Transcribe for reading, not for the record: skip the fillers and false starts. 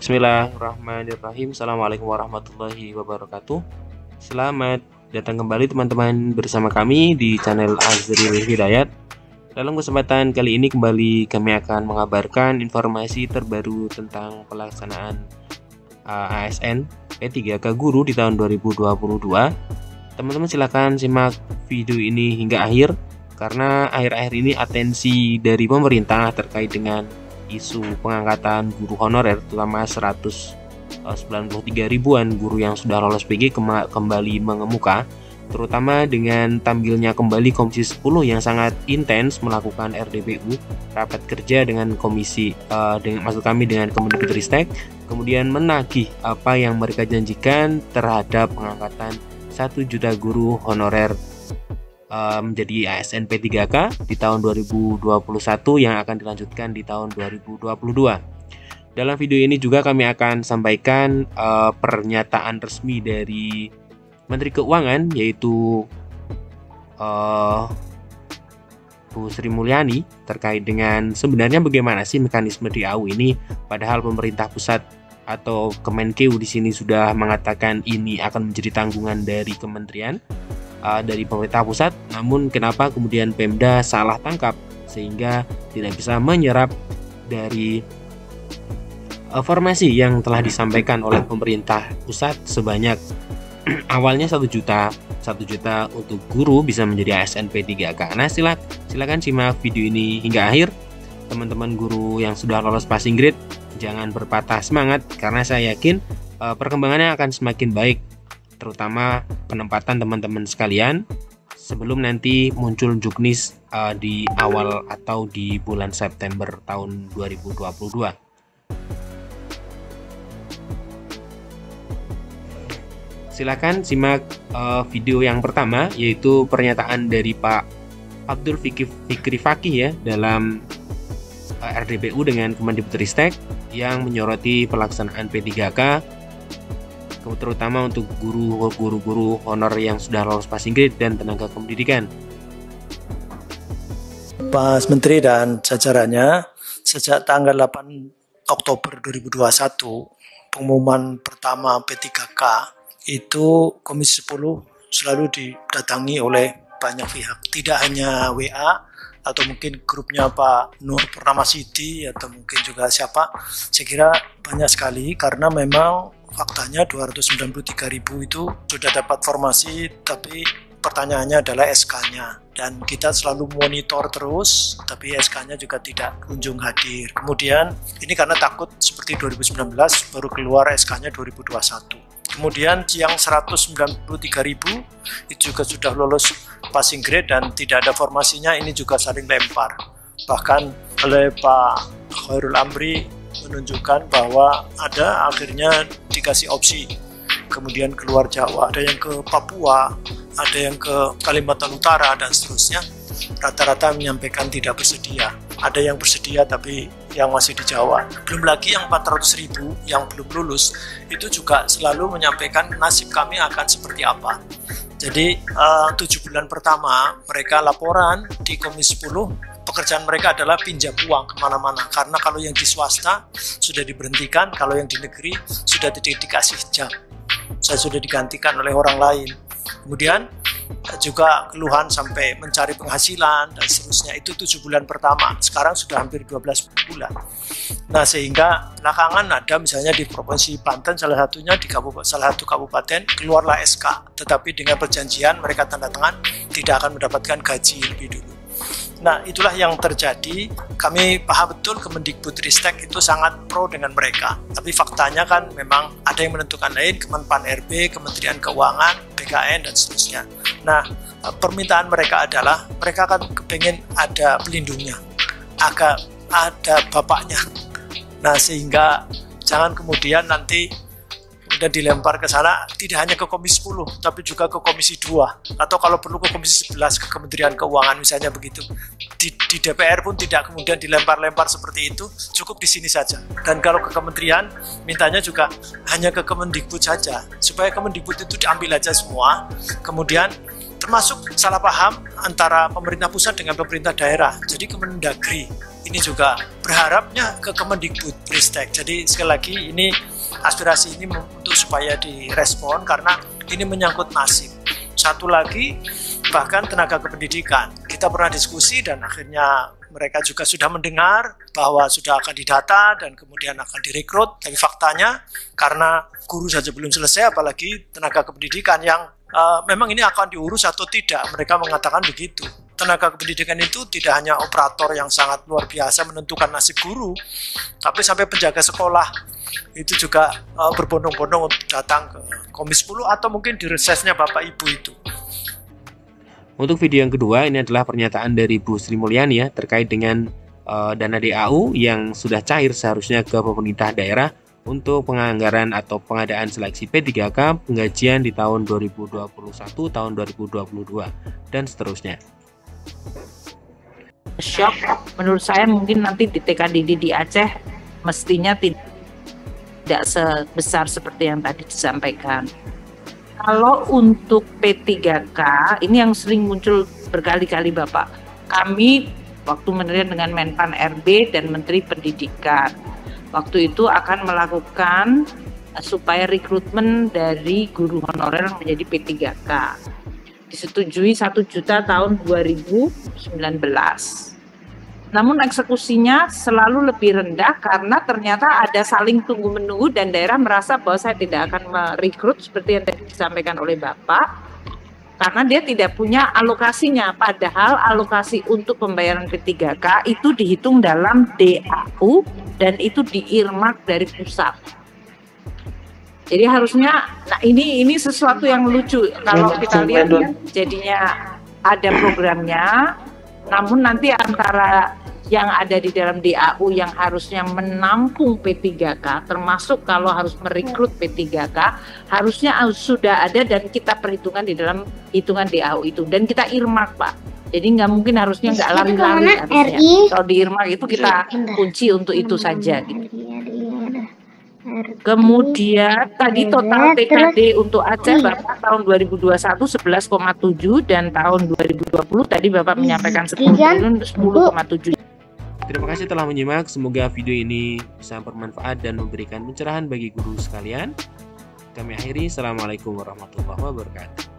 Bismillahirrahmanirrahim. Assalamualaikum warahmatullahi wabarakatuh. Selamat datang kembali teman-teman bersama kami di channel Azril Hidayat. Dalam kesempatan kali ini kembali kami akan mengabarkan informasi terbaru tentang pelaksanaan ASN P3K Guru di tahun 2022. Teman-teman silakan simak video ini hingga akhir karena akhir-akhir ini atensi dari pemerintah terkait dengan isu pengangkatan guru honorer, terutama 193 ribuan guru yang sudah lolos PG kembali mengemuka, terutama dengan tampilnya kembali Komisi 10 yang sangat intens melakukan RDPU, rapat kerja dengan komisi maksud kami dengan Kemendikbudristek, kemudian menagih apa yang mereka janjikan terhadap pengangkatan 1 juta guru honorer menjadi ASN P3K di tahun 2021 yang akan dilanjutkan di tahun 2022. Dalam video ini juga kami akan sampaikan pernyataan resmi dari Menteri Keuangan, yaitu Bu Sri Mulyani, terkait dengan sebenarnya bagaimana sih mekanisme DAU ini, padahal pemerintah pusat atau Kemenkeu di sini sudah mengatakan ini akan menjadi tanggungan dari kementerian dari pemerintah pusat, namun kenapa kemudian Pemda salah tangkap sehingga tidak bisa menyerap dari formasi yang telah disampaikan oleh pemerintah pusat sebanyak awalnya 1 juta untuk guru bisa menjadi ASN P3K. Nah, silakan simak video ini hingga akhir. Teman-teman guru yang sudah lolos passing grade, jangan berpatah semangat karena saya yakin perkembangannya akan semakin baik, terutama penempatan teman-teman sekalian sebelum nanti muncul juknis di awal atau di bulan September tahun 2022. Silakan simak video yang pertama, yaitu pernyataan dari Pak Abdul Fikri Fakih ya dalam RDPU dengan Kemendikbudristek yang menyoroti pelaksanaan P3K terutama untuk guru-guru honor yang sudah lolos passing grade dan tenaga kependidikan. Pak Menteri dan jajarannya, sejak tanggal 8 Oktober 2021 pengumuman pertama P3K itu Komisi 10 selalu didatangi oleh banyak pihak, tidak hanya WA atau mungkin grupnya Pak Nur Purnamasidi atau mungkin juga siapa. Saya kira banyak sekali karena memang faktanya 293.000 itu sudah dapat formasi, tapi pertanyaannya adalah SK-nya. Dan kita selalu monitor terus, tapi SK-nya juga tidak kunjung hadir. Kemudian ini karena takut seperti 2019 baru keluar SK-nya 2021. Kemudian yang 193.000 itu juga sudah lolos passing grade dan tidak ada formasinya, ini juga saling lempar. Bahkan oleh Pak Khairul Amri menunjukkan bahwa ada akhirnya dikasih opsi, kemudian keluar Jawa, ada yang ke Papua, ada yang ke Kalimantan Utara dan seterusnya. Rata-rata menyampaikan tidak bersedia, ada yang bersedia tapi yang masih di Jawa. Belum lagi yang 400.000 yang belum lulus itu juga selalu menyampaikan nasib kami akan seperti apa. Jadi 7 bulan pertama mereka laporan di Komisi 10, pekerjaan mereka adalah pinjam uang kemana-mana, karena kalau yang di swasta sudah diberhentikan, kalau yang di negeri sudah tidak dikasih jam, saya sudah digantikan oleh orang lain. Kemudian juga keluhan sampai mencari penghasilan dan seterusnya, itu 7 bulan pertama, sekarang sudah hampir 12 bulan. Nah, sehingga belakangan ada misalnya di Provinsi Banten, salah satunya di salah satu kabupaten keluarlah SK, tetapi dengan perjanjian mereka tanda tangan tidak akan mendapatkan gaji lebih dulu. Nah, itulah yang terjadi. Kami paham betul Kemendikbudristek itu sangat pro dengan mereka. Tapi faktanya kan memang ada yang menentukan lain, Kemenpan RB, Kementerian Keuangan, BKN, dan seterusnya. Nah, permintaan mereka adalah mereka kan kepengen ada pelindungnya, agak ada bapaknya. Nah, sehingga jangan kemudian nanti dan dilempar ke sana, tidak hanya ke Komisi 10 tapi juga ke Komisi 2 atau kalau perlu ke Komisi 11 ke Kementerian Keuangan misalnya begitu. Di DPR pun tidak kemudian dilempar-lempar seperti itu, cukup di sini saja. Dan kalau ke kementerian mintanya juga hanya ke Kemendikbud saja, supaya Kemendikbud itu diambil aja semua. Kemudian termasuk salah paham antara pemerintah pusat dengan pemerintah daerah. Jadi Kemendagri ini juga berharapnya ke Kemendikbudristek. Jadi sekali lagi ini aspirasi ini untuk supaya direspon karena ini menyangkut nasib. Satu lagi, bahkan tenaga kependidikan. Kita pernah diskusi dan akhirnya mereka juga sudah mendengar bahwa sudah akan didata dan kemudian akan direkrut. Tapi faktanya karena guru saja belum selesai, apalagi tenaga kependidikan yang memang ini akan diurus atau tidak. Mereka mengatakan begitu. Tenaga kependidikan itu tidak hanya operator yang sangat luar biasa menentukan nasib guru, tapi sampai penjaga sekolah itu juga berbondong-bondong untuk datang ke Komisi 10 atau mungkin di resesnya Bapak Ibu itu. Untuk video yang kedua, ini adalah pernyataan dari Bu Sri Mulyani ya, terkait dengan dana DAU yang sudah cair seharusnya ke pemerintah daerah untuk penganggaran atau pengadaan seleksi P3K penggajian di tahun 2021, tahun 2022, dan seterusnya. Shock, menurut saya mungkin nanti di TKDD di Aceh mestinya tidak sebesar seperti yang tadi disampaikan. Kalau untuk P3K, ini yang sering muncul berkali-kali Bapak, kami waktu mendirikan dengan Menpan RB dan Menteri Pendidikan, waktu itu akan melakukan supaya rekrutmen dari guru honorer menjadi P3K. Disetujui 1 juta tahun 2019. Namun eksekusinya selalu lebih rendah karena ternyata ada saling tunggu-menunggu dan daerah merasa bahwa saya tidak akan merekrut seperti yang tadi disampaikan oleh Bapak karena dia tidak punya alokasinya, padahal alokasi untuk pembayaran P3K itu dihitung dalam DAU dan itu diirmak dari pusat. Jadi harusnya, nah ini sesuatu yang lucu kalau kita lihat ya, jadinya ada programnya, namun nanti antara yang ada di dalam DAU yang harusnya menampung P3K, termasuk kalau harus merekrut P3K, harusnya sudah ada dan kita perhitungkan di dalam hitungan DAU itu, dan kita irmak Pak. Jadi nggak mungkin harusnya nggak lari-lari harusnya. Kalau di irmak itu kita kunci untuk itu saja. Gitu. Kemudian tadi total TKD untuk Aceh Bapak tahun 2021 11,7 dan tahun 2020 tadi Bapak menyampaikan 10 triliun 10,7. Terima kasih telah menyimak, semoga video ini bisa bermanfaat dan memberikan pencerahan bagi guru sekalian. Kami akhiri, Assalamualaikum warahmatullahi wabarakatuh.